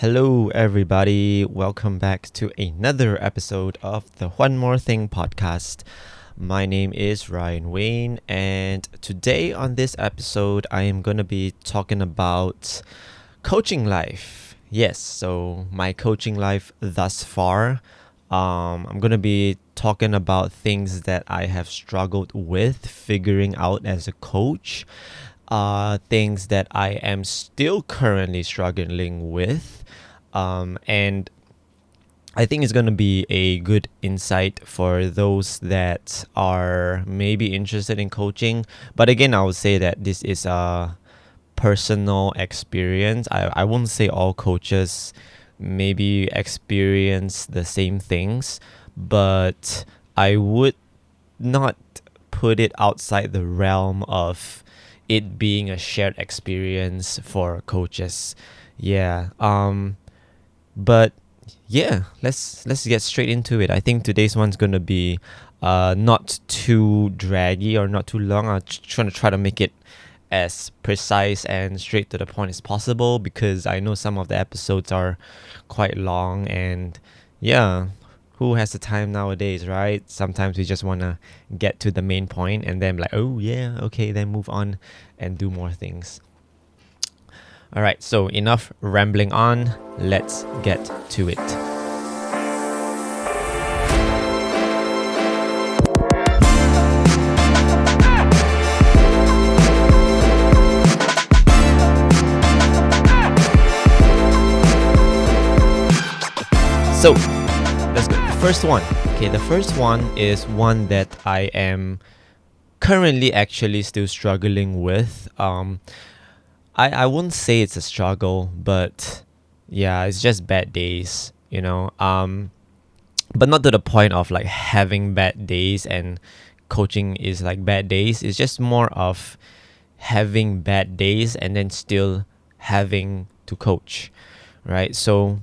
Hello, everybody. Welcome back to another episode of the Juan More Thing Podcast. My name is Ryan Wayne, and today on this episode, I am going to be talking about coaching life. Yes, so my coaching life thus far. I'm going to be talking about things that I have struggled with figuring out as a coach, things that I am still currently struggling with. And I think it's going to be a good insight for those that are maybe interested in coaching. But again, I would say that this is a personal experience. I won't say all coaches maybe experience the same things, but I would not put it outside the realm of it being a shared experience for coaches. Yeah. But yeah, let's get straight into it. I think today's one's gonna be not too draggy or not too long. I'm try to make it as precise and straight to the point as possible because I know some of the episodes are quite long, and yeah, who has the time nowadays, right? Sometimes we just wanna get to the main point and then be like, oh yeah, okay, then move on and do more things. All right, so enough rambling on. Let's get to it. So, let's go. The first one. Okay, the first one is one that I am currently actually still struggling with. I wouldn't say it's a struggle, but yeah, it's just bad days, but not to the point of like having bad days and coaching is like bad days. It's just more of having bad days and then still having to coach, right? So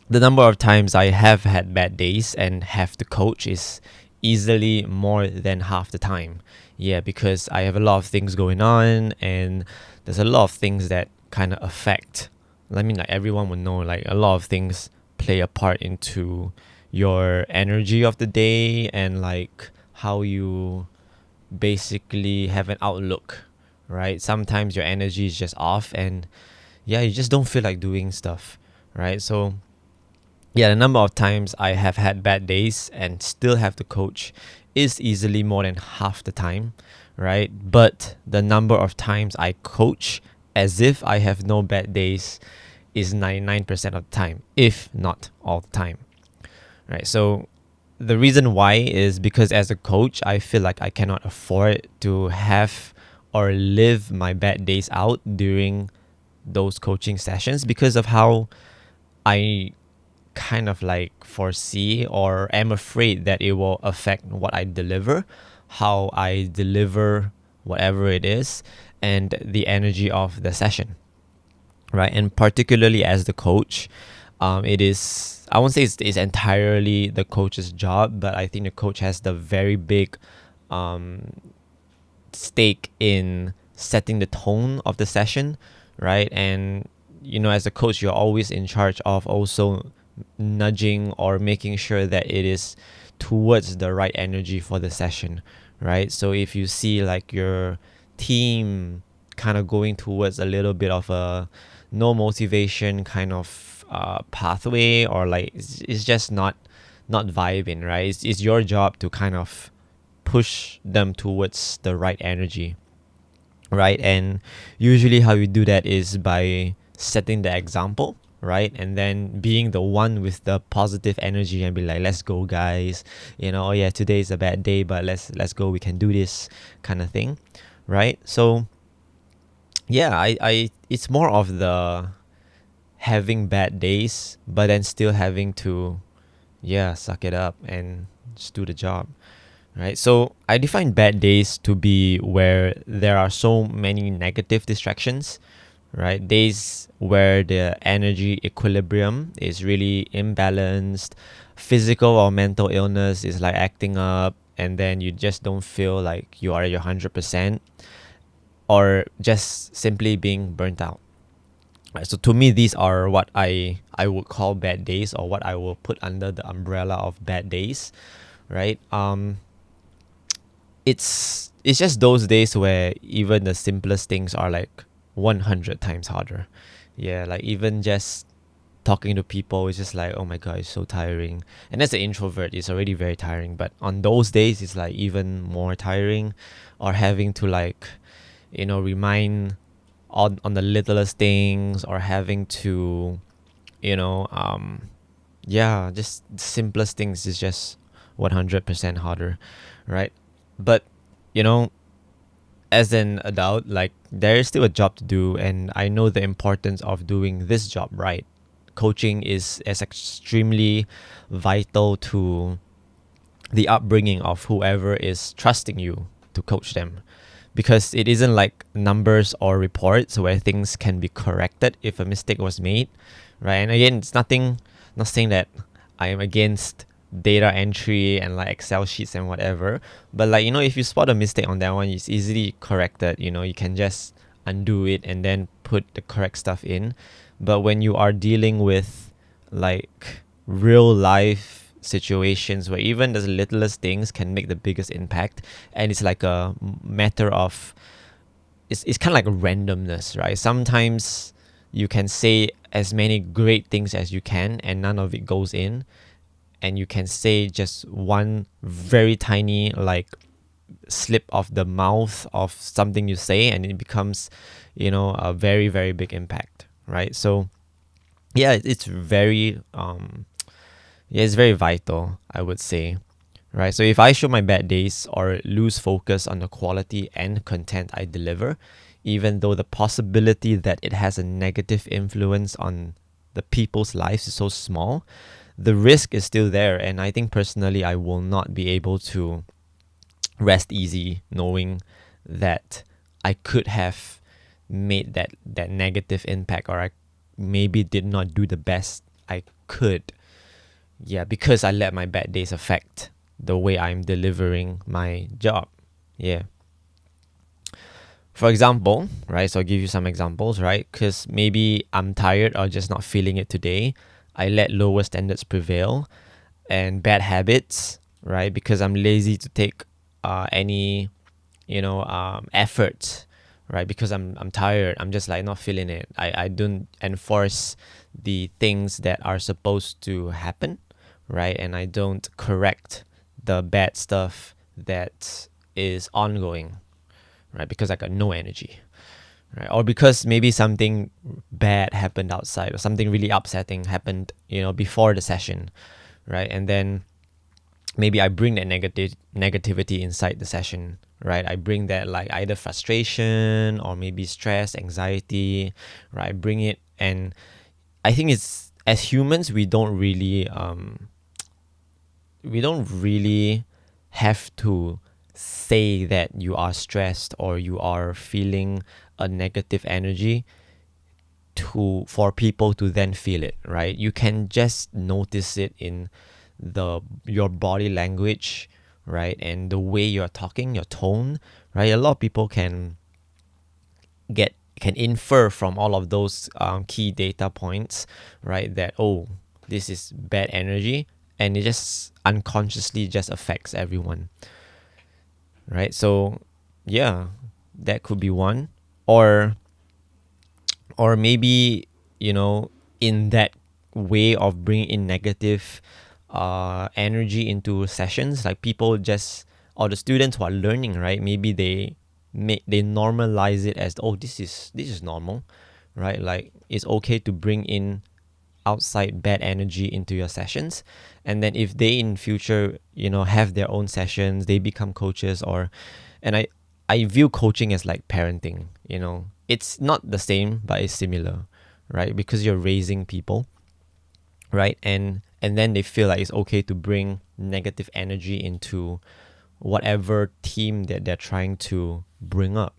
the number of times I have had bad days and have to coach is easily more than half the time. Yeah, because I have a lot of things going on and there's a lot of things that kind of affect. I mean, like everyone would know, like a lot of things play a part into your energy of the day and like how you basically have an outlook, right? Sometimes your energy is just off and yeah, you just don't feel like doing stuff, right? So yeah, the number of times I have had bad days and still have to coach is easily more than half the time, right? But the number of times I coach as if I have no bad days is 99% of the time, if not all the time, right? So the reason why is because as a coach, I feel like I cannot afford to have or live my bad days out during those coaching sessions because of how I kind of like foresee or am afraid that it will affect what I deliver, how I deliver whatever it is, and the energy of the session, right? And particularly as the coach, it is, I won't say it's entirely the coach's job, but I think the coach has the very big stake in setting the tone of the session, right? And as a coach, you're always in charge of also nudging or making sure that it is towards the right energy for the session, right? So if you see like your team kind of going towards a little bit of a no motivation kind of pathway, or like it's just not vibing, right? It's your job to kind of push them towards the right energy, right? And usually how you do that is by setting the example, right? And then being the one with the positive energy and be like, let's go guys, oh yeah, today is a bad day, but let's go, we can do this kind of thing, right? So yeah, I it's more of the having bad days but then still having to suck it up and just do the job, right? So I define bad days to be where there are so many negative distractions, right? Days where the energy equilibrium is really imbalanced, physical or mental illness is like acting up, and then you just don't feel like you are at your 100%, or just simply being burnt out, Right, so to me, these are what I would call bad days, or what I will put under the umbrella of bad days, right? It's just those days where even the simplest things are like 100 times harder. Yeah, like even just talking to people is just like, oh my god, it's so tiring. And as an introvert, it's already very tiring. But on those days, it's like even more tiring, or having to like, remind on the littlest things, or having to, you know, yeah, just the simplest things is just 100% harder, right? But, you know, as an adult, like there is still a job to do, and I know the importance of doing this job right. Coaching is as extremely vital to the upbringing of whoever is trusting you to coach them, because it isn't like numbers or reports where things can be corrected if a mistake was made, right? And again, it's not saying that I am against data entry and like Excel sheets and whatever, but like, if you spot a mistake on that one, it's easily corrected. You can just undo it and then put the correct stuff in. But when you are dealing with like real life situations where even the littlest things can make the biggest impact, and it's like a matter of, it's kind of like randomness, right? Sometimes you can say as many great things as you can and none of it goes in, and you can say just one very tiny like slip of the mouth of something you say, and it becomes, a very very big impact, right? So yeah, it's very yeah, it's very vital, I would say, right? So if I show my bad days or lose focus on the quality and content I deliver, even though the possibility that it has a negative influence on the people's lives is so small, the risk is still there. And I think personally, I will not be able to rest easy knowing that I could have made that negative impact, or I maybe did not do the best I could. Yeah, because I let my bad days affect the way I'm delivering my job. Yeah. For example, right? So I'll give you some examples, right? Because maybe I'm tired or just not feeling it today. I let lower standards prevail and bad habits, right? Because I'm lazy to take any, effort, right? Because I'm tired. I'm just like not feeling it. I don't enforce the things that are supposed to happen, right? And I don't correct the bad stuff that is ongoing, right? Because I got no energy, right? Or because maybe something bad happened outside, or something really upsetting happened, before the session, right? And then maybe I bring that negativity inside the session, right? I bring that like either frustration or maybe stress, anxiety, right? I bring it, and I think it's, as humans, we don't really have to say that you are stressed or you are feeling a negative energy for people to then feel it, right? You can just notice it in your body language, right? And the way you're talking, your tone, right? A lot of people can infer from all of those key data points, right? That, oh, this is bad energy, and it just unconsciously just affects everyone, right? So yeah, that could be one. Or maybe, in that way of bringing in negative energy into sessions, like people just, or the students who are learning, right? Maybe they normalize it as, oh, this is normal, right? Like it's okay to bring in outside bad energy into your sessions. And then if they in future, have their own sessions, they become coaches, and I view coaching as like parenting. It's not the same, but it's similar, right? Because you're raising people, right? And then they feel like it's okay to bring negative energy into whatever team that they're trying to bring up,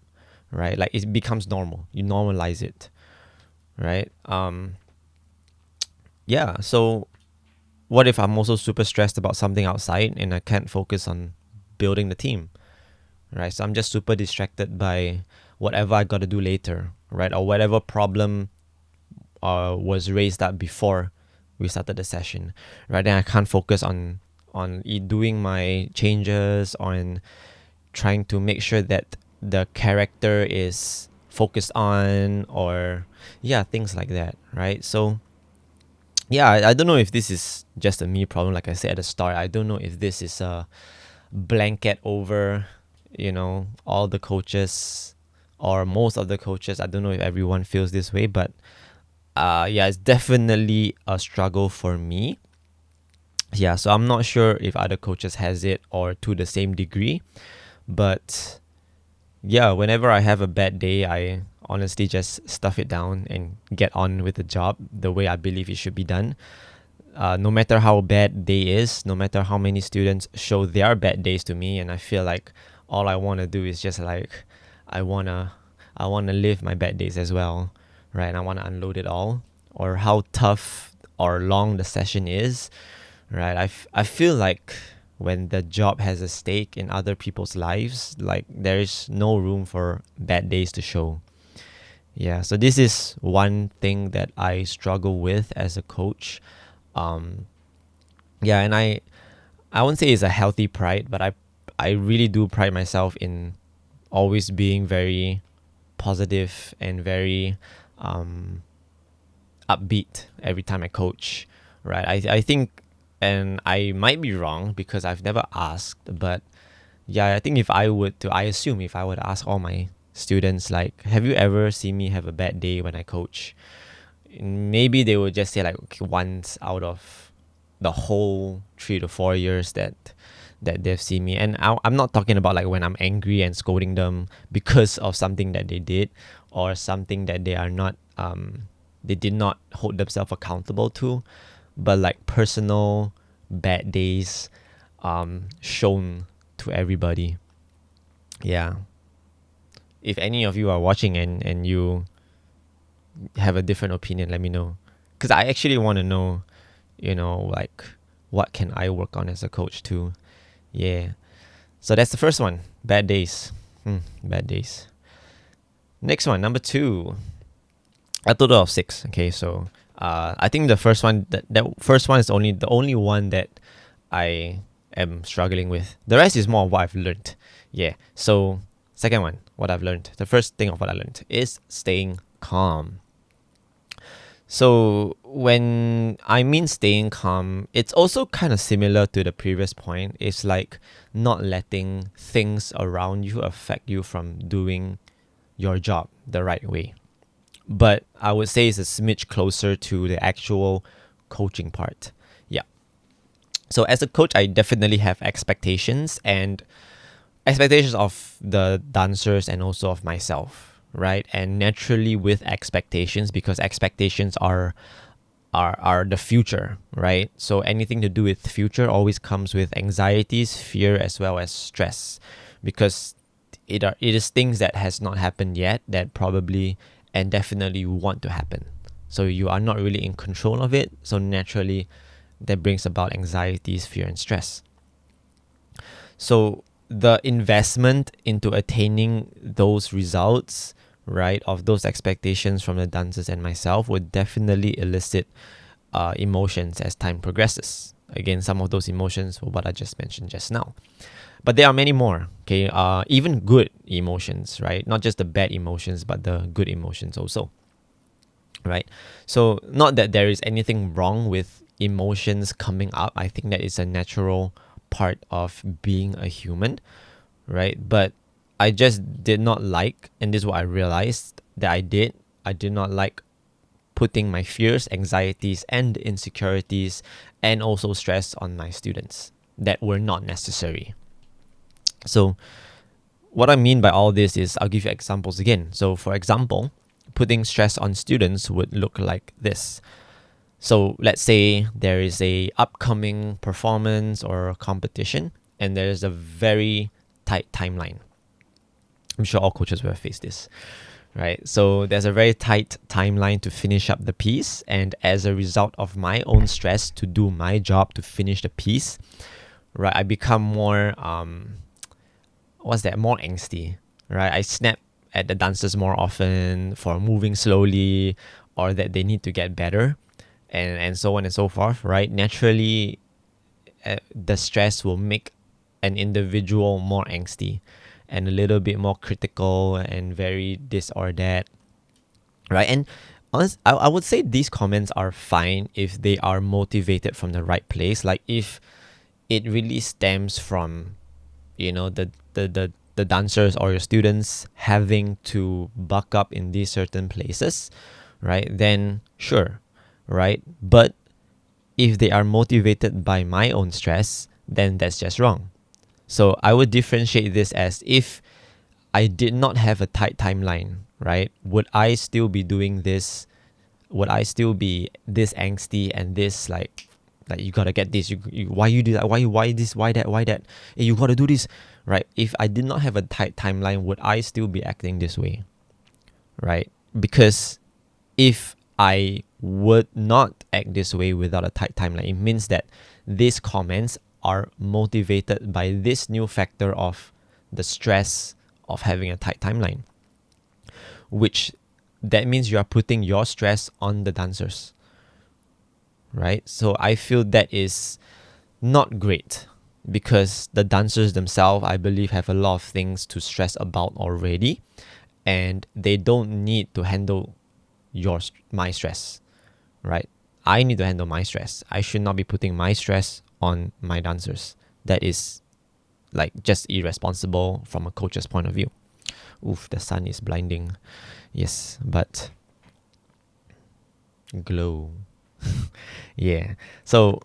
right? Like it becomes normal. You normalize it, right? Yeah. So what if I'm also super stressed about something outside and I can't focus on building the team, right? So I'm just super distracted by whatever I got to do later, right? Or whatever problem was raised up before we started the session, right? Then I can't focus on doing my changes, on trying to make sure that the character is focused on, or things like that, right? So I don't know if this is just a me problem. Like I said at the start, I don't know if this is a blanket over, all the coaches or most of the coaches. I don't know if everyone feels this way, but it's definitely a struggle for me. So I'm not sure if other coaches has it or to the same degree, but whenever I have a bad day, I honestly just stuff it down and get on with the job the way I believe it should be done. No matter how bad day is, no matter how many students show their bad days to me, and I feel like all I want to do is just like I wanna live my bad days as well, right? And I want to unload it all, or how tough or long the session is, right? I feel like when the job has a stake in other people's lives, like there is no room for bad days to show. So this is one thing that I struggle with as a coach. And I won't say it's a healthy pride, but I really do pride myself in always being very positive and very upbeat every time I coach, right? I think, and I might be wrong because I've never asked, but I think I assume if I would ask all my students, like, have you ever seen me have a bad day when I coach? Maybe they would just say like, okay, once out of the whole 3 to 4 years that they've seen me. And I'm not talking about like when I'm angry and scolding them because of something that they did or something that they are not they did not hold themselves accountable to, but like personal bad days shown to everybody. If any of you are watching and you have a different opinion, let me know, because I actually want to know, like, what can I work on as a coach too. So that's the first one, bad days. Bad days. Next one, number 2, a total of 6. Okay, so I think the first one, that first one is the only one that I am struggling with. The rest is more of what I've learned. So second one, what I've learned. The first thing of what I learned is staying calm. So when I mean staying calm, it's also kind of similar to the previous point. It's like not letting things around you affect you from doing your job the right way. But I would say it's a smidge closer to the actual coaching part. So as a coach, I definitely have expectations of the dancers and also of myself, right? And naturally with expectations, because expectations are the future, right? So anything to do with future always comes with anxieties, fear, as well as stress, because it is things that has not happened yet that probably and definitely want to happen. So you are not really in control of it. So naturally that brings about anxieties, fear, and stress. So the investment into attaining those results, right, of those expectations from the dancers and myself would definitely elicit emotions as time progresses. Again, some of those emotions were what I just mentioned just now. But there are many more, okay? Even good emotions, right? Not just the bad emotions, but the good emotions also, right? So not that there is anything wrong with emotions coming up. I think that is a natural part of being a human, right? But I just did not like, and this is what I realized that I did not like putting my fears, anxieties, and insecurities, and also stress on my students that were not necessary. So what I mean by all this is, I'll give you examples again. So for example, putting stress on students would look like this. So let's say there is a upcoming performance or competition, and there's a very tight timeline. I'm sure all coaches will have faced this, right? So there's a very tight timeline to finish up the piece, and as a result of my own stress to do my job to finish the piece, right, I become more more angsty, right? I snap at the dancers more often for moving slowly, or that they need to get better, and so on and so forth, right? Naturally, the stress will make an individual more angsty and a little bit more critical and very this or that, right? And I would say these comments are fine if they are motivated from the right place. Like if it really stems from, the dancers or your students having to buck up in these certain places, right? Then sure, right? But if they are motivated by my own stress, then that's just wrong. So I would differentiate this as if I did not have a tight timeline, right? Would I still be doing this? Would I still be this angsty and this like you gotta get this? Why you do that? Why this? Why that? Why that? Hey, you gotta do this, right? If I did not have a tight timeline, would I still be acting this way, right? Because if I would not act this way without a tight timeline, it means that these comments are motivated by this new factor of the stress of having a tight timeline, which that means you are putting your stress on the dancers, right? So I feel that is not great because the dancers themselves, I believe, have a lot of things to stress about already, and they don't need to handle my stress, right? I need to handle my stress. I should not be putting my stress on my dancers. That is like just irresponsible from a coach's point of view. Oof, the sun is blinding. Yes, but glow. Yeah. So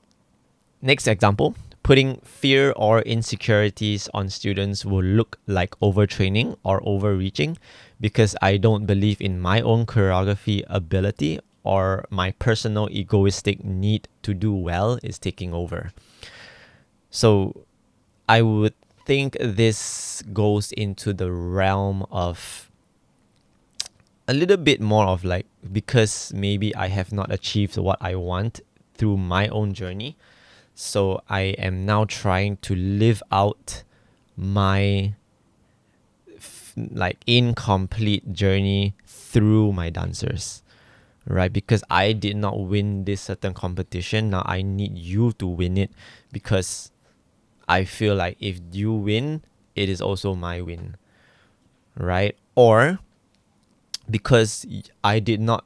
next example, putting fear or insecurities on students will look like overtraining or overreaching because I don't believe in my own choreography ability or my personal egoistic need to do well is taking over. So I would think this goes into the realm of a little bit more of like, because maybe I have not achieved what I want through my own journey, so I am now trying to live out my incomplete journey through my dancers, right? Because I did not win this certain competition. Now I need you to win it because I feel like if you win, it is also my win, right? Or because I did not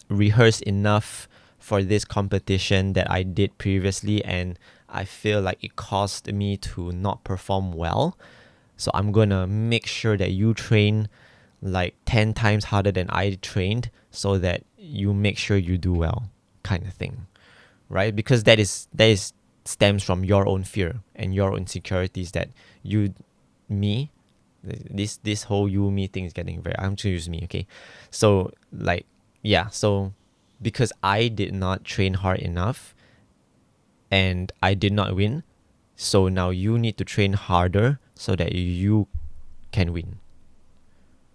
rehearse enough for this competition that I did previously, and I feel like it caused me to not perform well. So I'm gonna make sure that you train like 10 times harder than I trained so that you make sure you do well, kind of thing, right? Because that is stems from your own fear and your own insecurities that this whole you me thing is getting very, I'm to use me, okay? So so because I did not train hard enough and I did not win, so now you need to train harder so that you can win,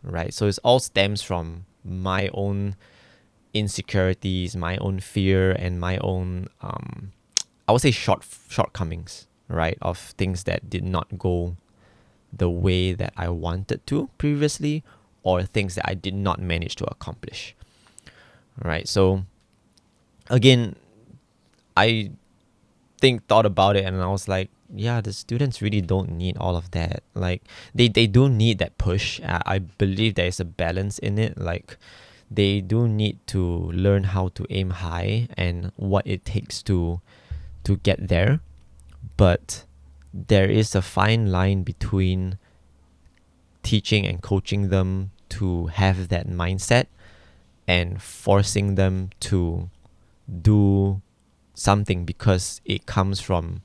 right? So it all stems from my own insecurities, my own fear, and my own I would say shortcomings, right? Of things that did not go the way that I wanted to previously, or things that I did not manage to accomplish, right? So again, I thought about it and I was like, yeah, the students really don't need all of that. Like they do need that push. I believe there is a balance in it. Like they do need to learn how to aim high and what it takes to get there. But there is a fine line between teaching and coaching them to have that mindset and forcing them to do something because it comes from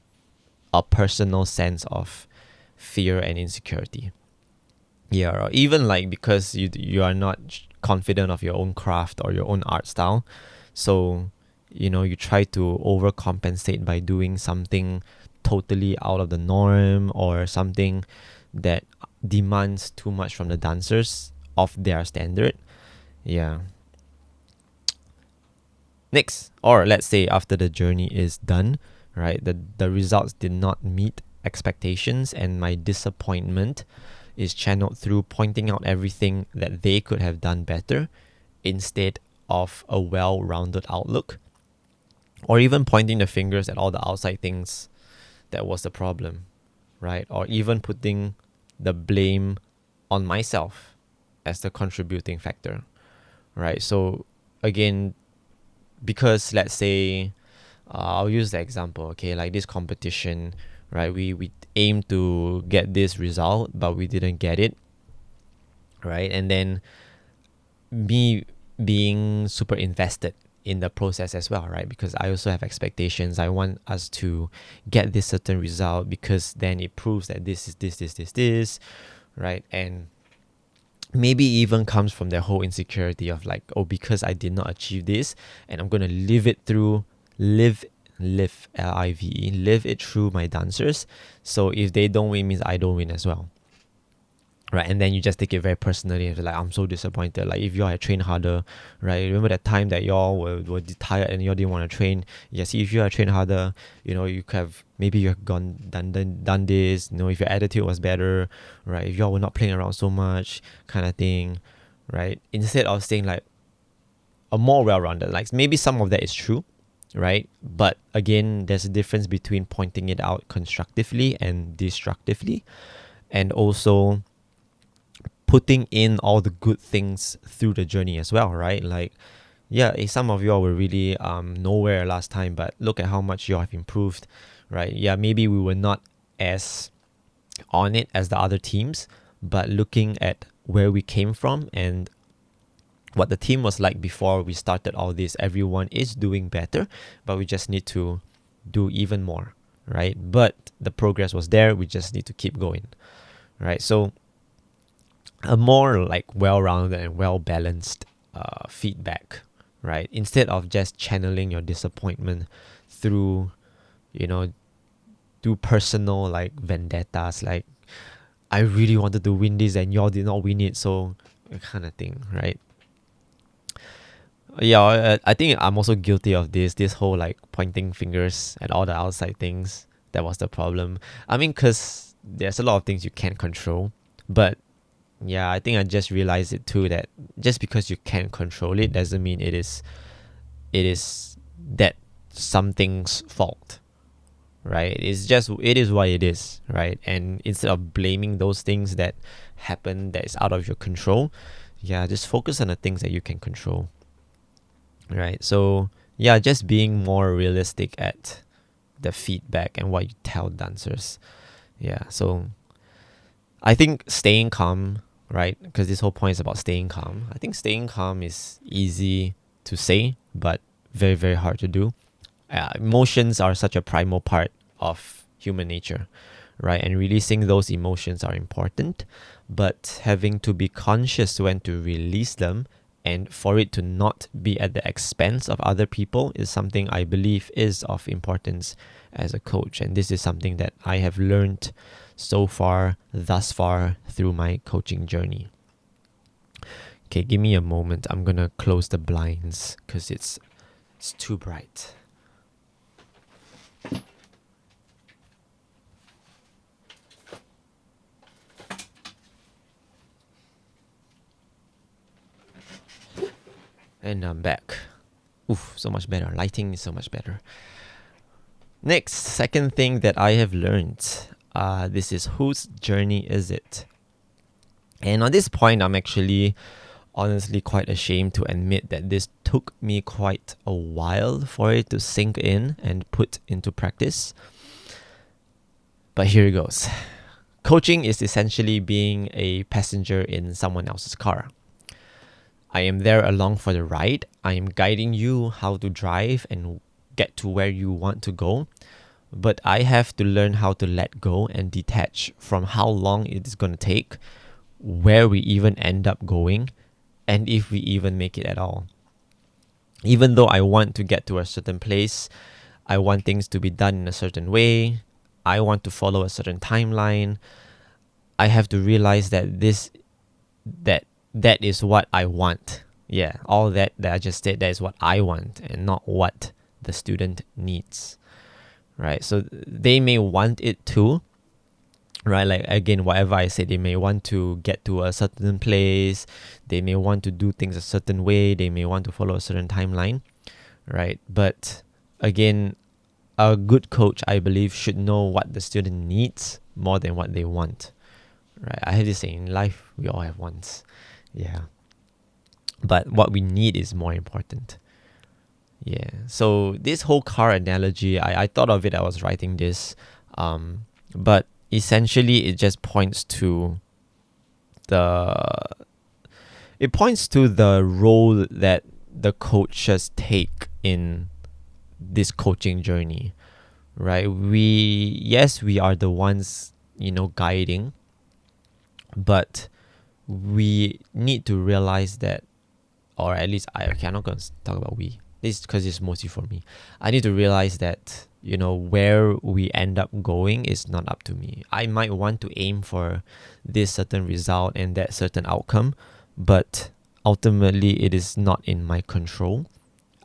a personal sense of fear and insecurity. Yeah, or even like because you are not confident of your own craft or your own art style. So, you try to overcompensate by doing something totally out of the norm or something that demands too much from the dancers of their standard. Yeah. Next, or let's say after the journey is done, right? The results did not meet expectations and my disappointment is channeled through pointing out everything that they could have done better instead of a well-rounded outlook, or even pointing the fingers at all the outside things that was the problem, right? Or even putting the blame on myself as the contributing factor, right? So again, because let's say, I'll use the example, okay, like this competition, right? We aim to get this result, but we didn't get it, right? And then me being super invested in the process as well, right? Because I also have expectations. I want us to get this certain result because then it proves that this is this, right? And maybe even comes from the whole insecurity of like, oh, because I did not achieve this, and I'm gonna live it through, live L-I-V-E, live it through my dancers. So if they don't win, means I don't win as well, right? And then you just take it very personally, and like, I'm so disappointed. Like, if y'all had trained harder, right? Remember that time that y'all were tired and y'all didn't want to train? Yeah, see, if you had trained harder, you could have, maybe you have done this, if your attitude was better, right? If y'all were not playing around so much, kind of thing, right? Instead of saying like a more well-rounded, like maybe some of that is true, right? But again, there's a difference between pointing it out constructively and destructively, and also putting in all the good things through the journey as well, right? Like, yeah, some of y'all were really nowhere last time, but look at how much y'all have improved, right? Yeah, maybe we were not as on it as the other teams, but looking at where we came from and what the team was like before we started all this, everyone is doing better, but we just need to do even more, right? But the progress was there, we just need to keep going, right? So a more like well-rounded and well-balanced feedback, right? Instead of just channeling your disappointment through, do personal like vendettas, like, I really wanted to win this and y'all did not win it, so kind of thing, right? Yeah, I think I'm also guilty of this whole like pointing fingers at all the outside things. That was the problem. I mean, because there's a lot of things you can't control, but yeah, I think I just realized it too, that just because you can't control it doesn't mean it is that something's fault, right? It is what it is, right? And instead of blaming those things that happen that is out of your control, yeah, just focus on the things that you can control, right? So yeah, just being more realistic at the feedback and what you tell dancers. Yeah, so I think staying calm, right? Because this whole point is about staying calm. I think staying calm is easy to say, but very, very hard to do. Emotions are such a primal part of human nature, right? And releasing those emotions are important, but having to be conscious when to release them and for it to not be at the expense of other people is something I believe is of importance as a coach. And this is something that I have learned thus far through my coaching journey. Okay, give me a moment. I'm gonna close the blinds because it's too bright. And I'm back. Oof, so much better. Lighting is so much better. Next, second thing that I have learned. This is, whose journey is it? And on this point, I'm actually honestly quite ashamed to admit that this took me quite a while for it to sink in and put into practice. But here it goes. Coaching is essentially being a passenger in someone else's car. I am there along for the ride. I am guiding you how to drive and get to where you want to go. But I have to learn how to let go and detach from how long it is going to take, where we even end up going, and if we even make it at all. Even though I want to get to a certain place, I want things to be done in a certain way, I want to follow a certain timeline, I have to realize that that is what I want. Yeah, all that I just said, that is what I want and not what the student needs, right? So they may want it too, right? Like, again, whatever I say, they may want to get to a certain place, they may want to do things a certain way, they may want to follow a certain timeline, right? But again, a good coach, I believe, should know what the student needs more than what they want, right? I have this saying, in life, we all have wants. Yeah. But what we need is more important. Yeah. So this whole car analogy, I thought of it, I was writing this. But essentially it just points to the role that the coaches take in this coaching journey, right? We are the ones, guiding, but we need to realize that, or at least I'm not going to talk about we. This because it's mostly for me. I need to realize that, where we end up going is not up to me. I might want to aim for this certain result and that certain outcome, but ultimately it is not in my control.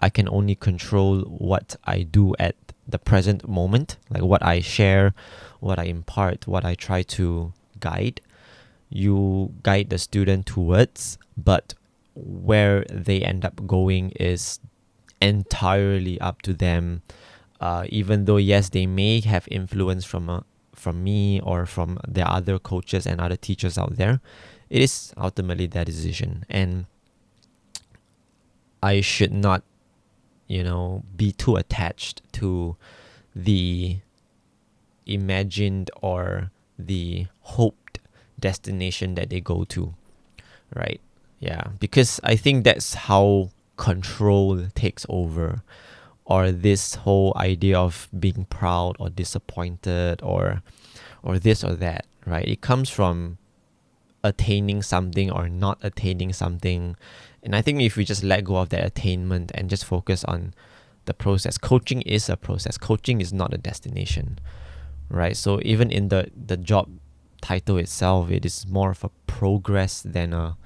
I can only control what I do at the present moment, like what I share, what I impart, what I try to guide. You guide the student towards, but where they end up going is entirely up to them. Even though, yes, they may have influence from me or from the other coaches and other teachers out there, it is ultimately their decision, and I should not, be too attached to the imagined or the hoped destination that they go to, right? Yeah, because I think that's how control takes over, or this whole idea of being proud or disappointed or this or that, right? It comes from attaining something or not attaining something. And I think if we just let go of that attainment and just focus on the process, coaching is a process. Coaching is not a destination, right? So even in the job title itself, it is more of a progress than a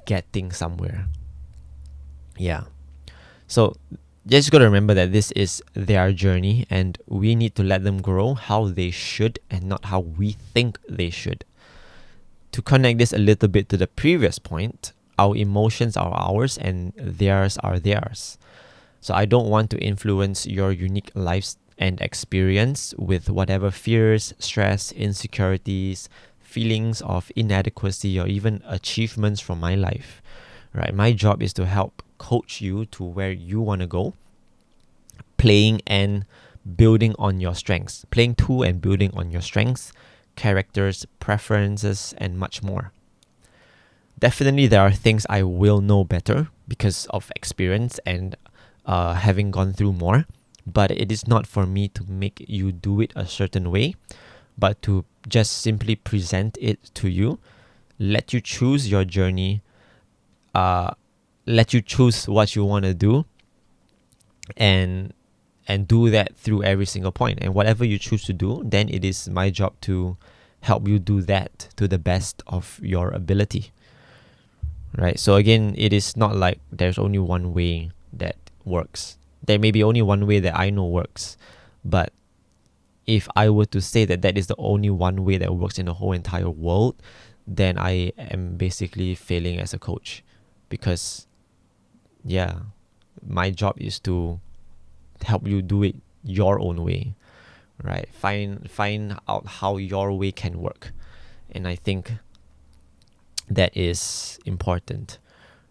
getting somewhere. Yeah. So just got to remember that this is their journey and we need to let them grow how they should and not how we think they should. To connect this a little bit to the previous point, our emotions are ours and theirs are theirs. So I don't want to influence your unique lives and experience with whatever fears, stress, insecurities, feelings of inadequacy, or even achievements from my life. Right? My job is to help coach you to where you want to go, playing and building on your strengths, playing to and building on your strengths, characters, preferences, and much more. Definitely, there are things I will know better because of experience and having gone through more, but it is not for me to make you do it a certain way, but to just simply present it to you, let you choose your journey, let you choose what you want to do, and do that through every single point. And whatever you choose to do, then it is my job to help you do that to the best of your ability. Right? So again, it is not like there's only one way that works. There may be only one way that I know works, but if I were to say that that is the only one way that works in the whole entire world, then I am basically failing as a coach, because my job is to help you do it your own way, right? Find out how your way can work, and I think that is important,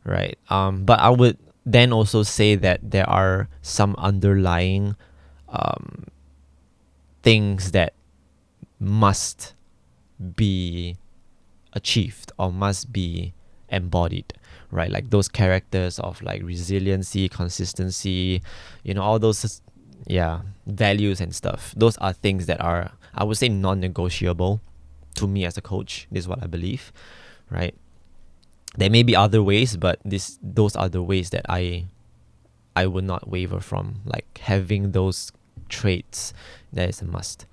right? But I would then also say that there are some underlying things that must be achieved or must be embodied, right? Like those characters of like resiliency, consistency, all those values and stuff. Those are things that are, I would say, non-negotiable to me as a coach. This is what I believe, right? There may be other ways, but those are the ways that I would not waver from. Like having those traits, that is a must,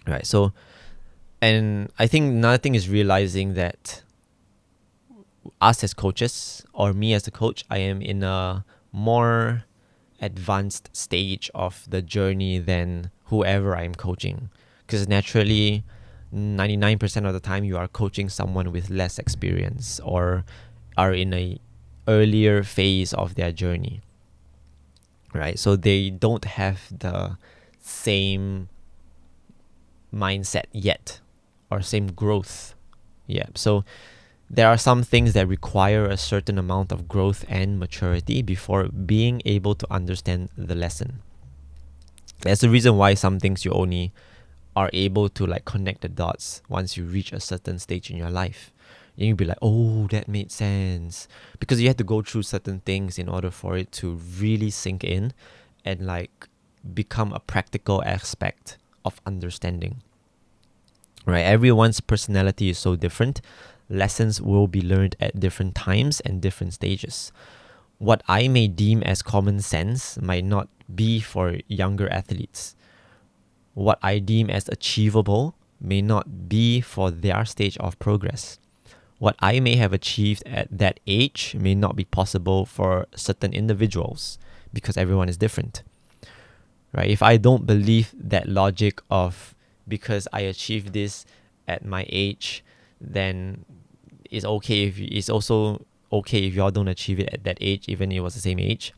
right? So, and I think another thing is realizing that us as coaches, or me as a coach, I am in a more advanced stage of the journey than whoever I'm coaching, because naturally 99% of the time you are coaching someone with less experience or are in a earlier phase of their journey, right? So they don't have the same mindset yet or same growth. Yeah. So there are some things that require a certain amount of growth and maturity before being able to understand the lesson. That's the reason why some things you only are able to like connect the dots once you reach a certain stage in your life. And you'll be like, oh, that made sense. Because you have to go through certain things in order for it to really sink in and like become a practical aspect of understanding. Right? Everyone's personality is so different. Lessons will be learned at different times and different stages. What I may deem as common sense might not be for younger athletes. What I deem as achievable may not be for their stage of progress. What I may have achieved at that age may not be possible for certain individuals because everyone is different. Right? If I don't believe that logic of because I achieved this at my age, then it's okay if it's also okay if y'all don't achieve it at that age, even if it was the same age.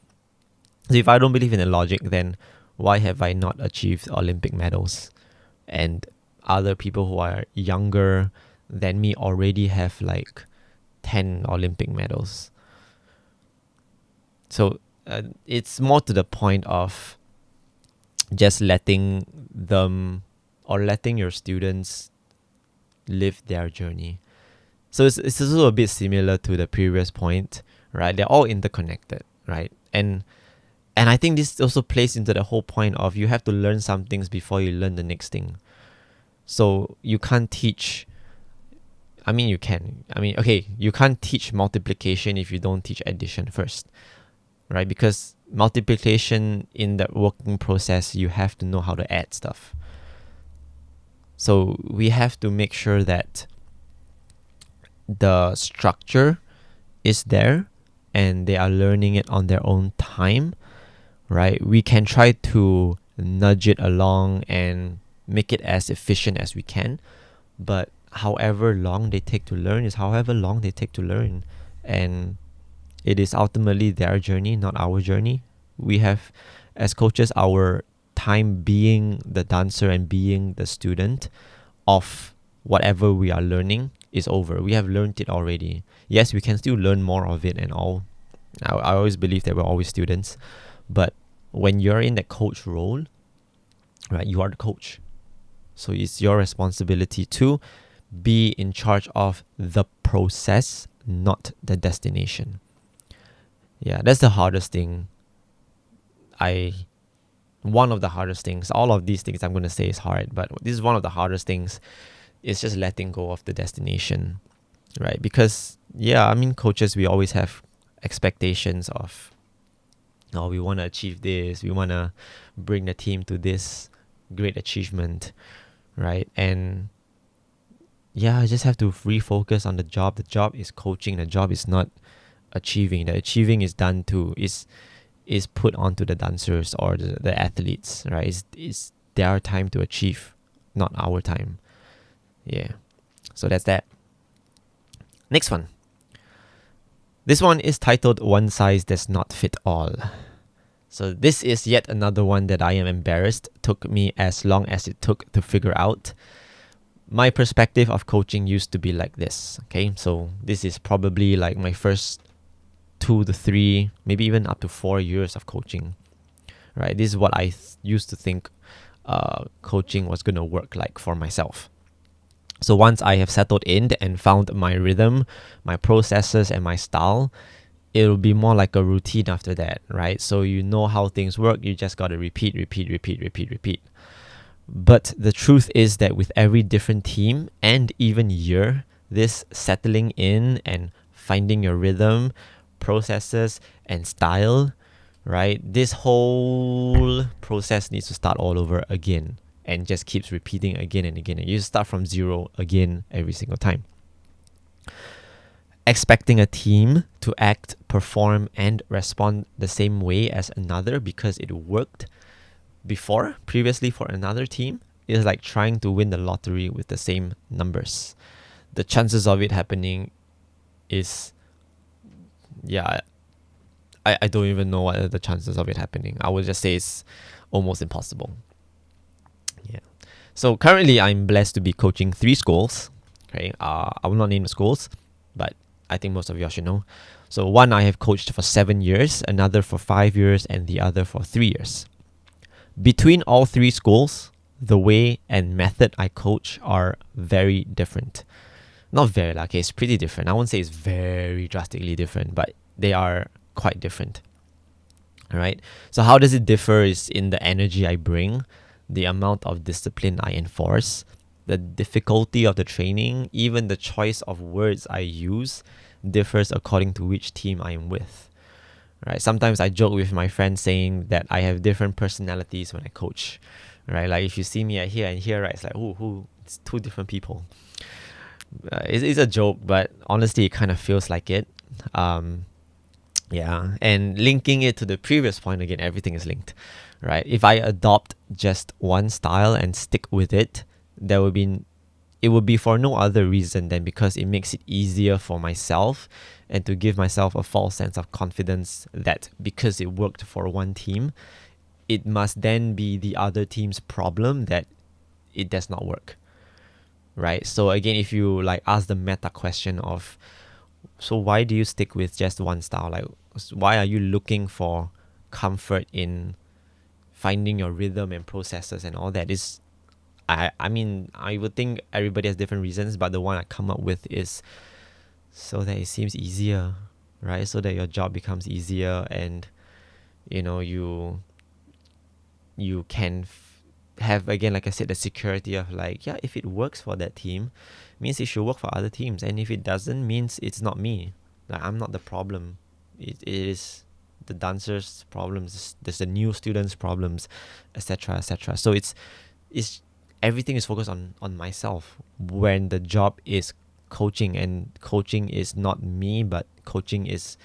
So if I don't believe in the logic, then why have I not achieved Olympic medals? And other people who are younger than me already have like 10 Olympic medals. So it's more to the point of just letting them or letting your students live their journey. So it's also a bit similar to the previous point, right? They're all interconnected, right? And I think this also plays into the whole point of you have to learn some things before you learn the next thing. So you can't teach, you can. You can't teach multiplication if you don't teach addition first, right? Because multiplication in the working process, you have to know how to add stuff. So we have to make sure that the structure is there and they are learning it on their own time, right? We can try to nudge it along and make it as efficient as we can, but however long they take to learn is however long they take to learn, and it is ultimately their journey, not our journey. We have, as coaches, our time being the dancer and being the student of whatever we are learning is over. We have learned it already. Yes, we can still learn more of it and all. I always believe that we're always students, but when you're in that coach role, right, you are the coach. So it's your responsibility to be in charge of the process, not the destination. Yeah, that's the hardest thing. One of the hardest things. All of these things I'm going to say is hard, but this is one of the hardest things. Is just letting go of the destination, right? Because coaches, we always have expectations of, we want to achieve this, we want to bring the team to this great achievement, right? And I just have to refocus on the job. The job is coaching. The job is not achieving. The achieving is done to is put onto the dancers or the athletes, right? It's their time to achieve, not our time. Yeah, so that's that. Next one. This one is titled One Size Does Not Fit All. So this is yet another one that I am embarrassed took me as long as it took to figure out. My perspective of coaching used to be like this, okay? So this is probably like my first 2 to 3, maybe even up to 4 years of coaching, right? This is what I used to think coaching was going to work like for myself. So once I have settled in and found my rhythm, my processes, and my style, it'll be more like a routine after that, right? So you know how things work, you just got to repeat. But the truth is that with every different team and even year, this settling in and finding your rhythm, processes, and style, right? This whole process needs to start all over again. And just keeps repeating again and again. And you start from zero again every single time. Expecting a team to act, perform, and respond the same way as another because it worked previously for another team is like trying to win the lottery with the same numbers. The chances of it happening is, yeah, I don't even know what are the chances of it happening. I would just say it's almost impossible. Yeah. So currently I'm blessed to be coaching 3 schools. Okay. I will not name the schools, but I think most of y'all should know. So one I have coached for 7 years, another for 5 years, and the other for 3 years. Between all 3 schools, the way and method I coach are very different. Not very, okay, it's pretty different. I won't say it's very drastically different, but they are quite different. All right. So how does it differ is in the energy I bring, the amount of discipline I enforce, the difficulty of the training, even the choice of words I use differs according to which team I am with. Right. Sometimes I joke with my friends saying that I have different personalities when I coach. Right. Like if you see me at here and here, right, it's like, it's 2 different people. It's a joke, but honestly, it kind of feels like it. Yeah, and linking it to the previous point again, everything is linked, right? If I adopt just one style and stick with it, it would be for no other reason than because it makes it easier for myself and to give myself a false sense of confidence that because it worked for one team, it must then be the other team's problem that it does not work, right? So again, if you like ask the meta question of, so why do you stick with just one style? Like, why are you looking for comfort in finding your rhythm and processes and all that? I mean, I would think everybody has different reasons, but the one I come up with is so that it seems easier, right? So that your job becomes easier, and you can have, again, like I said, the security of like, yeah, if it works for that team, means it should work for other teams, and if it doesn't, means it's not me. Like, I'm not the problem. It is the dancers' problems. There's the new students' problems, etc., etc. So it's everything is focused on myself when the job is coaching, and coaching is not me, but coaching is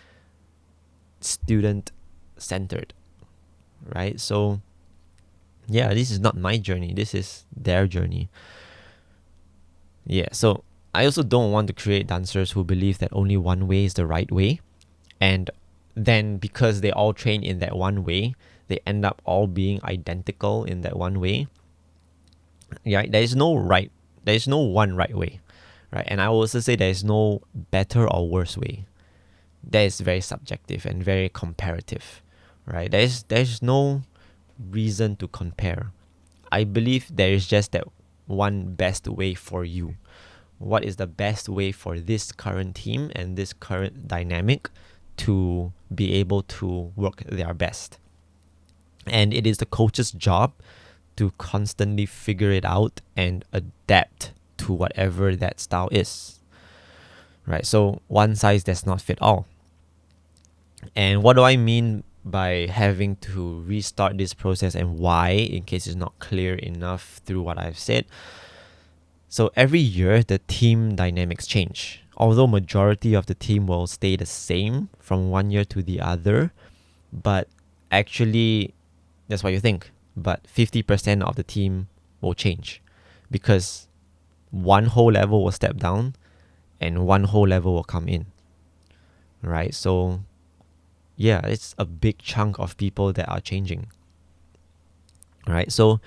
student centered, right? So yeah, this is not my journey. This is their journey. Yeah, so I also don't want to create dancers who believe that only one way is the right way. And then because they all train in that one way, they end up all being identical in that one way. Yeah, there is no one right way. Right? And I will also say there is no better or worse way. That is very subjective and very comparative. Right? There's no reason to compare. I believe there is just that one best way for you. What is the best way for this current team and this current dynamic to be able to work their best? And it is the coach's job to constantly figure it out and adapt to whatever that style is. Right? So one size does not fit all. And what do I mean by having to restart this process, and why, in case it's not clear enough through what I've said? So every year the team dynamics change. Although majority of the team will stay the same from one year to the other, but actually that's what you think. But 50% of the team will change because one whole level will step down and one whole level will come in. Right? So yeah, it's a big chunk of people that are changing. Right? So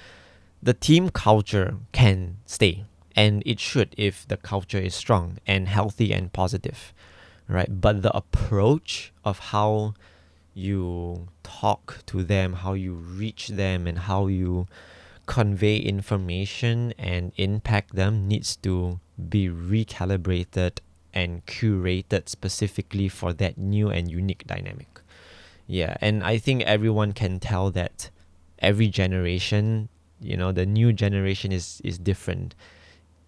the team culture can stay, and it should if the culture is strong and healthy and positive, right? But the approach of how you talk to them, how you reach them, and how you convey information and impact them needs to be recalibrated and curated specifically for that new and unique dynamic. Yeah, and I think everyone can tell that every generation, the new generation is different.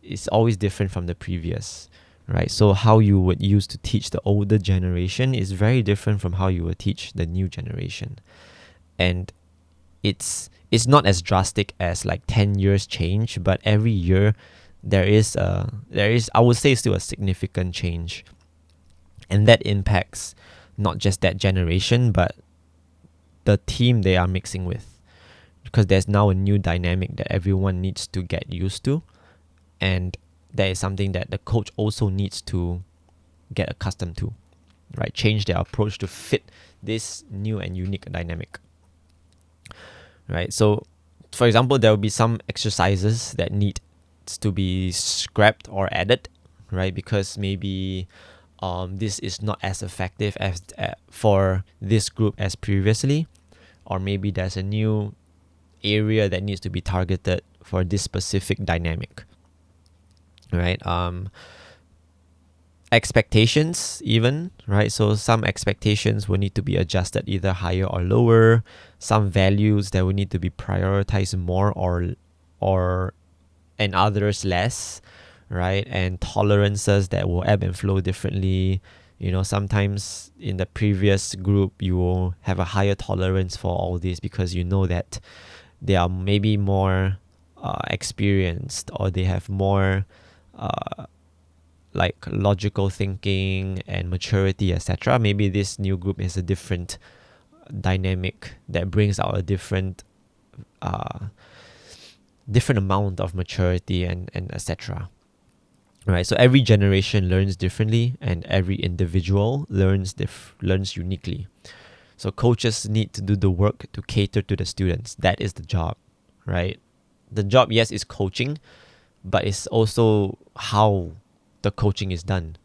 It's always different from the previous, right? So how you would use to teach the older generation is very different from how you would teach the new generation. And it's not as drastic as like 10 years change, but every year there is I would say still a significant change. And that impacts not just that generation, but the team they are mixing with, because there's now a new dynamic that everyone needs to get used to, and that is something that the coach also needs to get accustomed to, right? Change their approach to fit this new and unique dynamic, right? So, for example, there will be some exercises that need to be scrapped or added, right? Because maybe this is not as effective as for this group as previously, or maybe there's a new area that needs to be targeted for this specific dynamic, right? Expectations even, right? So some expectations will need to be adjusted either higher or lower. Some values that will need to be prioritized more or and others less, right? And tolerances that will ebb and flow differently. Sometimes in the previous group you will have a higher tolerance for all this because you know that they are maybe more experienced, or they have more like logical thinking and maturity, etc. Maybe this new group is a different dynamic that brings out a different amount of maturity and etc. Right, so every generation learns differently, and every individual learns uniquely. So coaches need to do the work to cater to the students. That is the job, right? The job, yes, is coaching, but it's also how the coaching is done,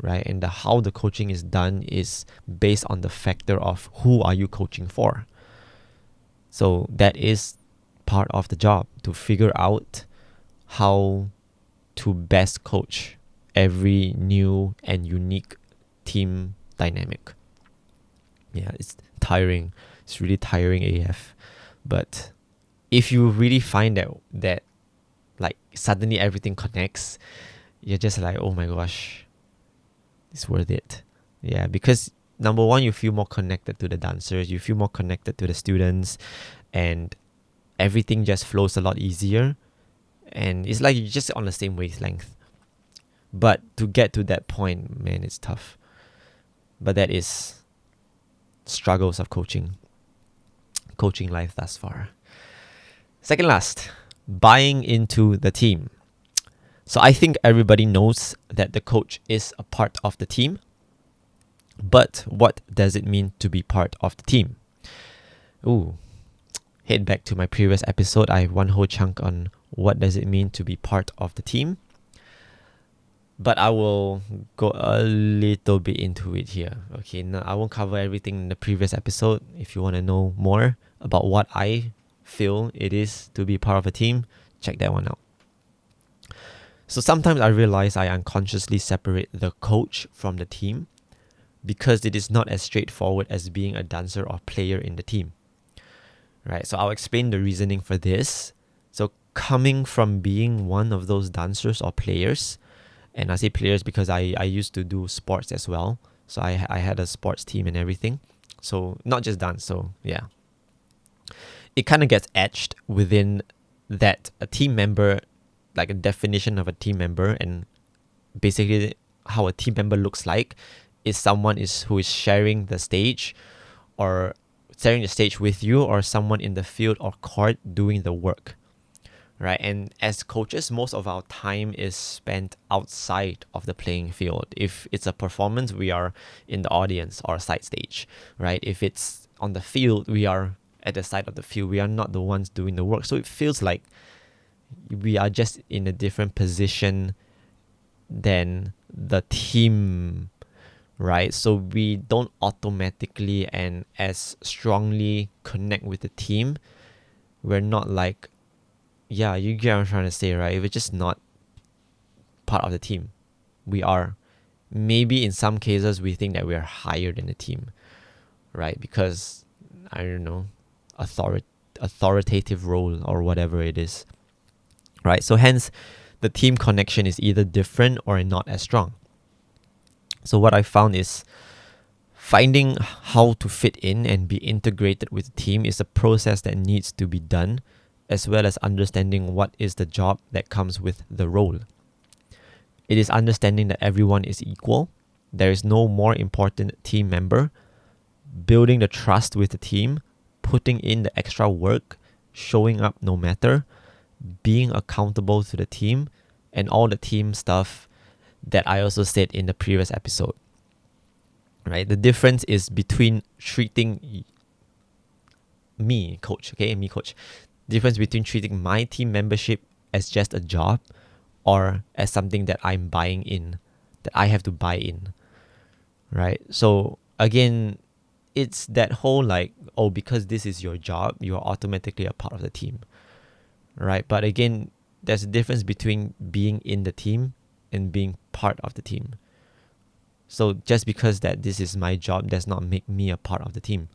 right? And how the coaching is done is based on the factor of who are you coaching for. So that is part of the job, to figure out how to best coach every new and unique team dynamic. Yeah, it's tiring. It's really tiring AF. But if you really find that like suddenly everything connects, you're just like, oh my gosh, it's worth it. Yeah, because number one, you feel more connected to the dancers, you feel more connected to the students, and everything just flows a lot easier. And it's like you're just on the same wavelength. But to get to that point, man, it's tough. But that is struggles of coaching life thus far. Second last, buying into the team. So I think everybody knows that the coach is a part of the team. But what does it mean to be part of the team? Head back to my previous episode. I have one whole chunk on what does it mean to be part of the team. But I will go a little bit into it here. Okay, now I won't cover everything in the previous episode. If you want to know more about what I feel it is to be part of a team, check that one out. So sometimes I realize I unconsciously separate the coach from the team because it is not as straightforward as being a dancer or player in the team. Right, so I'll explain the reasoning for this. So coming from being one of those dancers or players, and I say players because I used to do sports as well. So I had a sports team and everything. So not just dance, so yeah. It kind of gets etched within that a team member, like a definition of a team member, and basically how a team member looks like is someone who is sharing the stage or sharing the stage with you, or someone in the field or court doing the work, right? And as coaches, most of our time is spent outside of the playing field. If it's a performance, we are in the audience or side stage, right? If it's on the field, we are at the side of the field. We are not the ones doing the work. So it feels like we are just in a different position than the team, right? So we don't automatically and as strongly connect with the team. We're not like, yeah, you get what I'm trying to say, right? We're just not part of the team. We are. Maybe in some cases we think that we are higher than the team, right? Because, I don't know, authoritative role or whatever it is, right? So hence, the team connection is either different or not as strong. So what I found is finding how to fit in and be integrated with the team is a process that needs to be done, as well as understanding what is the job that comes with the role. It is understanding that everyone is equal. There is no more important team member. Building the trust with the team, putting in the extra work, showing up no matter, being accountable to the team, and all the team stuff that I also said in the previous episode. Right? The difference is between treating me, coach, me, coach. Difference between treating my team membership as just a job or as something that I'm buying in, that I have to buy in. Right? So again, it's that whole like, oh, because this is your job, you are automatically a part of the team. Right? But again, there's a difference between being in the team and being part of the team. So just because that this is my job does not make me a part of the team.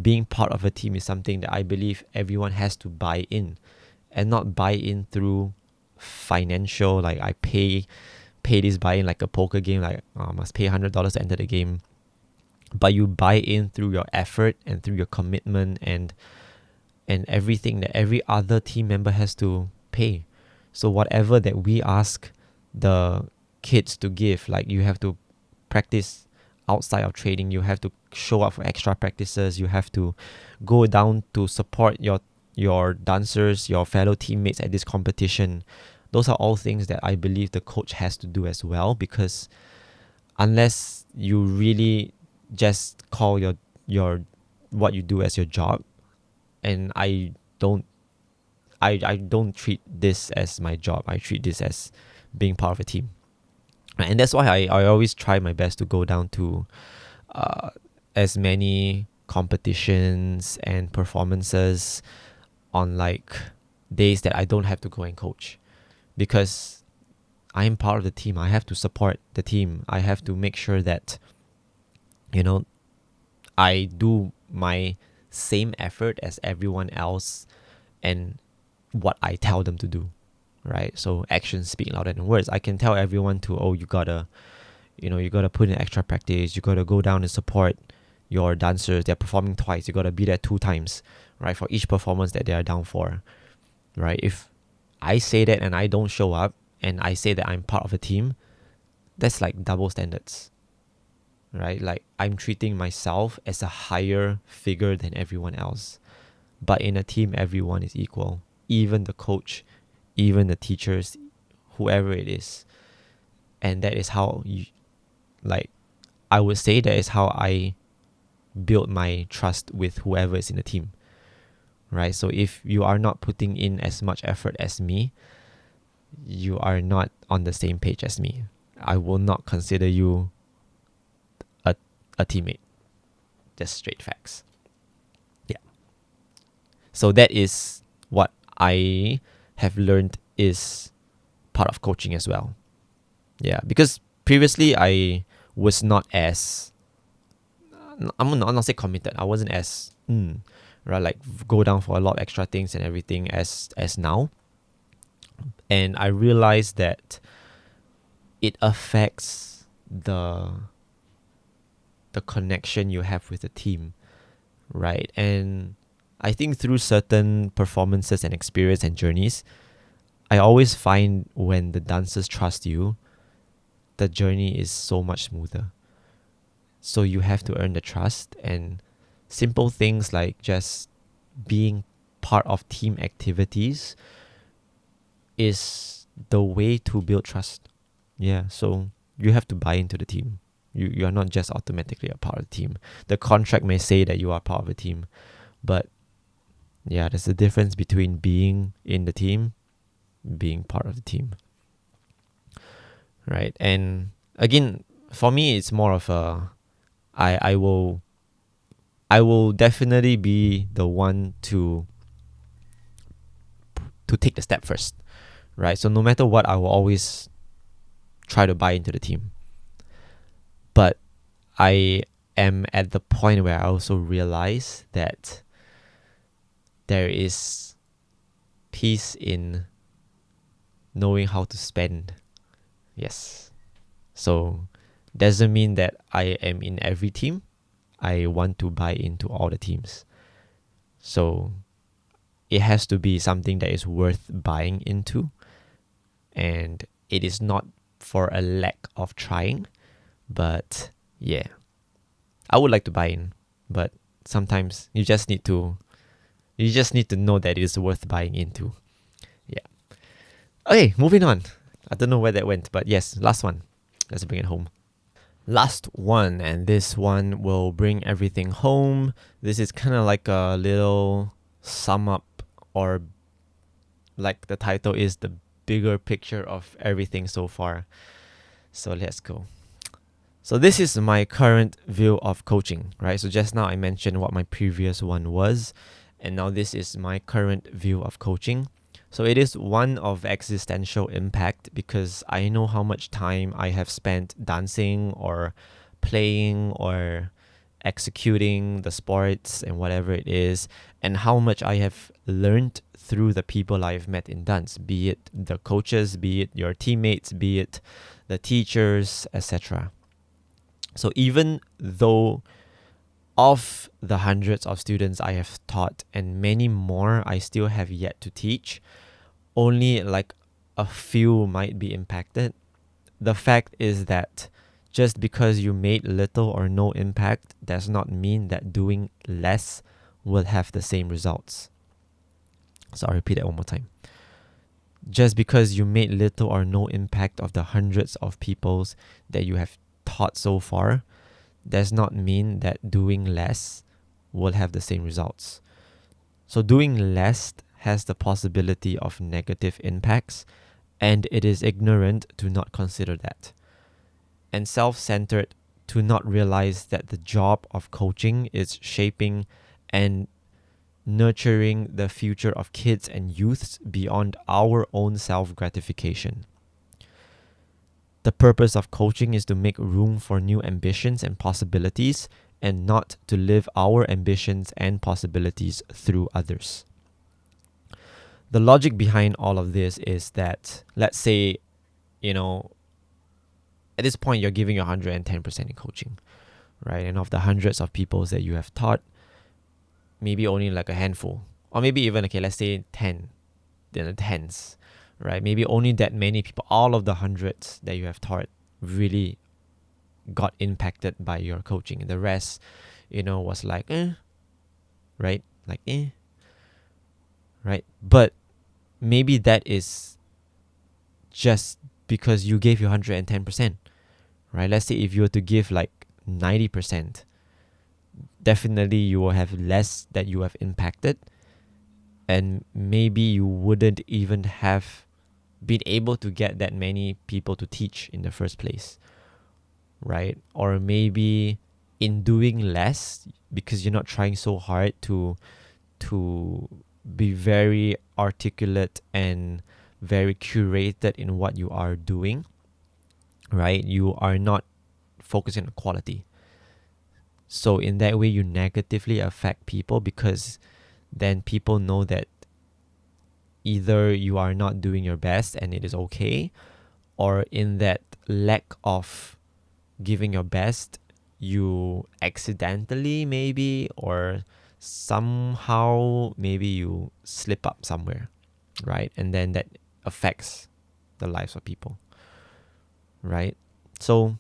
Being part of a team is something that I believe everyone has to buy in, and not buy in through financial, like I pay this buy in like a poker game, like I must pay $100 to enter the game. But you buy in through your effort and through your commitment and everything that every other team member has to pay. So whatever that we ask the kids to give, like you have to practice outside of training, you have to show up for extra practices, you have to go down to support your dancers, your fellow teammates at this competition. Those are all things that I believe the coach has to do as well, because unless you really just call your what you do as your job, and I don't treat this as my job. I treat this as being part of a team. And that's why I always try my best to go down to as many competitions and performances on like days that I don't have to go and coach, because I'm part of the team. I have to support the team. I have to make sure that, I do my same effort as everyone else and what I tell them to do. Right? So actions speak louder than words. I can tell everyone to, oh, you gotta put in extra practice. You gotta go down and support your dancers. They're performing twice. You gotta be there 2 times, right? For each performance that they are down for, right? If I say that and I don't show up and I say that I'm part of a team, that's like double standards, right? Like I'm treating myself as a higher figure than everyone else. But in a team, everyone is equal. Even the coach, even the teachers, whoever it is. And that is how I would say that is how I build my trust with whoever is in the team, right? So if you are not putting in as much effort as me, you are not on the same page as me. I will not consider you a teammate. Just straight facts. Yeah. So that is what I have learned is part of coaching as well. Yeah, because previously I was not as, I'm not say committed. I wasn't as right, like go down for a lot of extra things and everything as now. And I realized that it affects the connection you have with the team, right? And I think through certain performances and experience and journeys, I always find when the dancers trust you, the journey is so much smoother. So you have to earn the trust, and simple things like just being part of team activities is the way to build trust. Yeah, so you have to buy into the team. You are not just automatically a part of the team. The contract may say that you are part of the team, but yeah, there's a difference between being in the team, being part of the team. Right? And again, for me, it's more of a, I will definitely be the one to take the step first, right? So no matter what, I will always try to buy into the team. But I am at the point where I also realize that there is peace in knowing how to spend. Yes. So doesn't mean that I am in every team. I want to buy into all the teams. So it has to be something that is worth buying into. And it is not for a lack of trying. But yeah, I would like to buy in. But sometimes you just need to You just need to know that it's worth buying into. Yeah. Okay, moving on. I don't know where that went, but yes, last one. Let's bring it home. Last one, and this one will bring everything home. This is kind of like a little sum up, or like the title is the bigger picture of everything so far. So let's go. So this is my current view of coaching, right? So just now I mentioned what my previous one was, and now this is my current view of coaching. So it is one of existential impact because I know how much time I have spent dancing or playing or executing the sports and whatever it is, and how much I have learned through the people I've met in dance, be it the coaches, be it your teammates, be it the teachers, etc. So even though of the hundreds of students I have taught and many more I still have yet to teach, only like a few might be impacted. The fact is that just because you made little or no impact does not mean that doing less will have the same results. So I'll repeat that one more time. Just because you made little or no impact of the hundreds of peoples that you have taught so far does not mean that doing less will have the same results. So doing less has the possibility of negative impacts, and it is ignorant to not consider that, and self-centered to not realize that the job of coaching is shaping and nurturing the future of kids and youths beyond our own self-gratification. The purpose of coaching is to make room for new ambitions and possibilities, and not to live our ambitions and possibilities through others. The logic behind all of this is that, let's say, at this point you're giving 110% in coaching, right? And of the hundreds of people that you have taught, maybe only like a handful, or maybe even, let's say 10, then the tens, right? Maybe only that many people, all of the hundreds that you have taught, really got impacted by your coaching. And the rest, was like, right? Like, right? But maybe that is just because you gave your 110%, right? Let's say if you were to give like 90%, definitely you will have less that you have impacted, and maybe you wouldn't even have been able to get that many people to teach in the first place, right? Or maybe in doing less, because you're not trying so hard to be very articulate and very curated in what you are doing, right? You are not focusing on quality. So in that way, you negatively affect people, because then people know that either you are not doing your best and it is okay, or in that lack of giving your best, you accidentally maybe, or somehow maybe you slip up somewhere, right? And then that affects the lives of people, right? So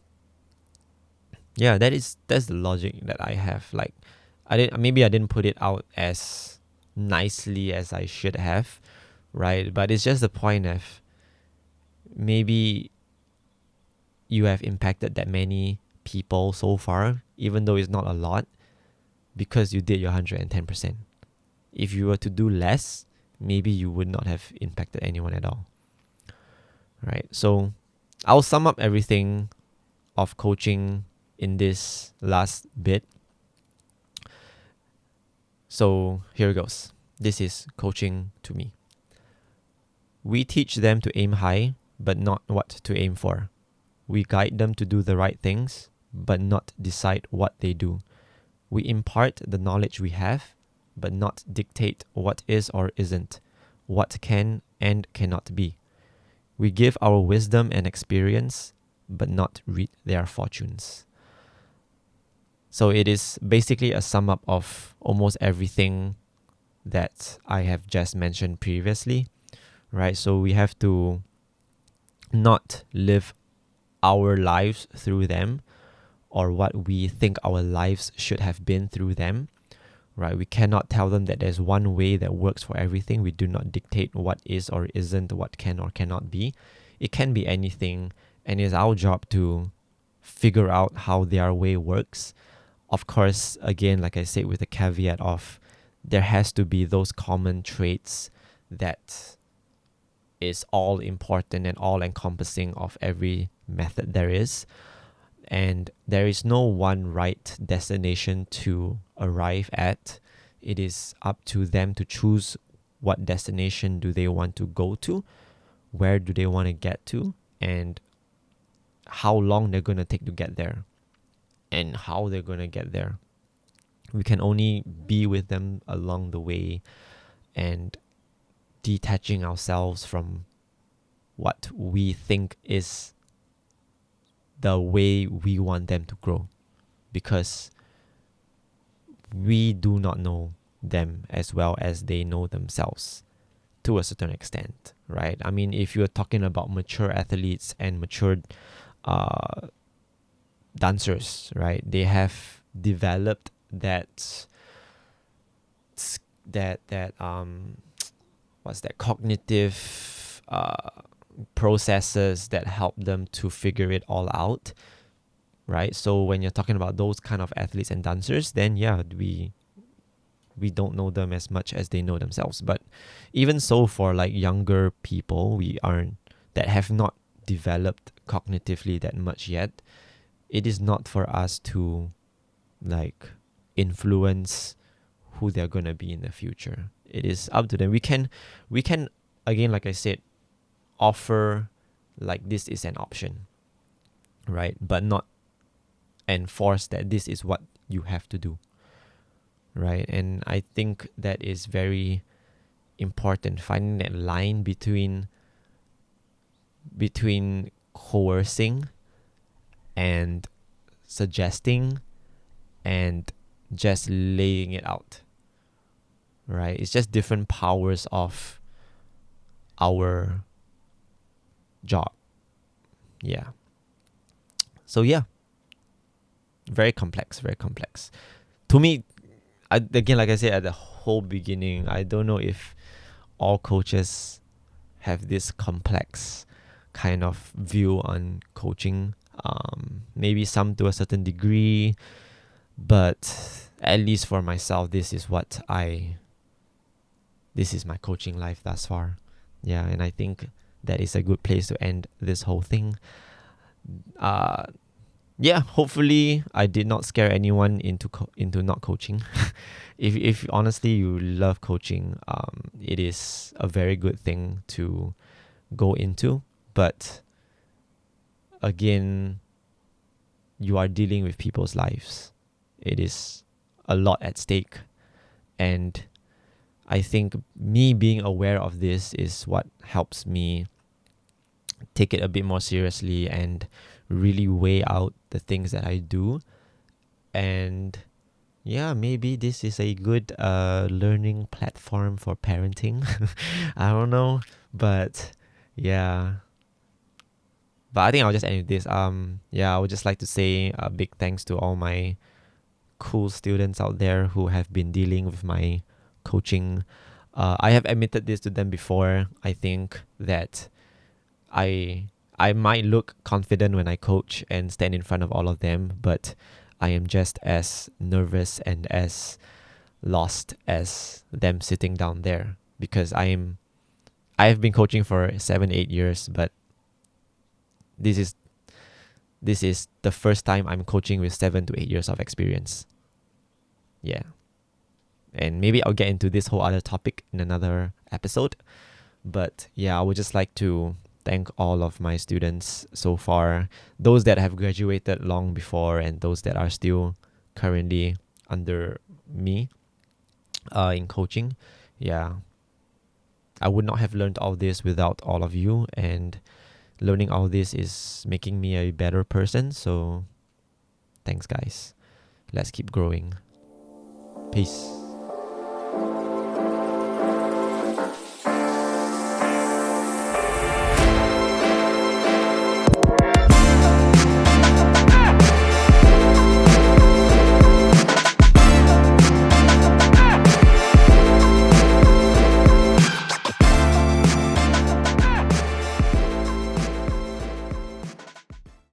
yeah, that's the logic that I have. Like, I didn't put it out as nicely as I should have, right? But it's just the point of maybe you have impacted that many people so far, even though it's not a lot, because you did your 110%. If you were to do less, maybe you would not have impacted anyone at all, right? So I'll sum up everything of coaching in this last bit. So here goes. This is coaching to me. We teach them to aim high, but not what to aim for. We guide them to do the right things, but not decide what they do. We impart the knowledge we have, but not dictate what is or isn't, what can and cannot be. We give our wisdom and experience, but not read their fortunes. So it is basically a sum up of almost everything that I have just mentioned previously, right? So we have to not live our lives through them, or what we think our lives should have been through them, right? We cannot tell them that there's one way that works for everything. We do not dictate what is or isn't, what can or cannot be. It can be anything, and it's our job to figure out how their way works. Of course, again, like I said, with the caveat of there has to be those common traits that is all important and all encompassing of every method there is. And there is no one right destination to arrive at. It is up to them to choose what destination do they want to go to, where do they want to get to, and how long they're going to take to get there, and how they're going to get there. We can only be with them along the way and detaching ourselves from what we think is the way we want them to grow, because we do not know them as well as they know themselves to a certain extent, right? I mean, if you're talking about mature athletes and mature dancers, right? They have developed that cognitive processes that help them to figure it all out, right? So when you're talking about those kind of athletes and dancers, then yeah, we don't know them as much as they know themselves. But even so, for like younger people, that have not developed cognitively that much yet, it is not for us to like influence who they're gonna be in the future. It is up to them. We can again, like I said, offer like this is an option, right? But not enforce that this is what you have to do, right? And I think that is very important, finding that line between coercing and suggesting and just laying it out, right? It's just different powers of our job. Yeah. So yeah, very complex. To me, again, like I said at the whole beginning, I don't know if all coaches have this complex kind of view on coaching. Maybe some to a certain degree, but at least for myself, this is my coaching life thus far. Yeah, and I think that is a good place to end this whole thing. Yeah, hopefully I did not scare anyone into not coaching. If honestly you love coaching, it is a very good thing to go into. But again, you are dealing with people's lives. It is a lot at stake, and I think me being aware of this is what helps me take it a bit more seriously and really weigh out the things that I do. And yeah, maybe this is a good learning platform for parenting. I don't know, but yeah. But I think I'll just end with this. I would just like to say a big thanks to all my cool students out there who have been dealing with my coaching. I have admitted this to them before. I think that I might look confident when I coach and stand in front of all of them, but I am just as nervous and as lost as them sitting down there, because I have been coaching for 7-8 years, but this is the first time I'm coaching with 7 to 8 years of experience. Yeah. And maybe I'll get into this whole other topic in another episode. But yeah, I would just like to thank all of my students so far, those that have graduated long before and those that are still currently under me in coaching. Yeah, I would not have learned all this without all of you, and learning all this is making me a better person. So thanks, guys. Let's keep growing. Peace.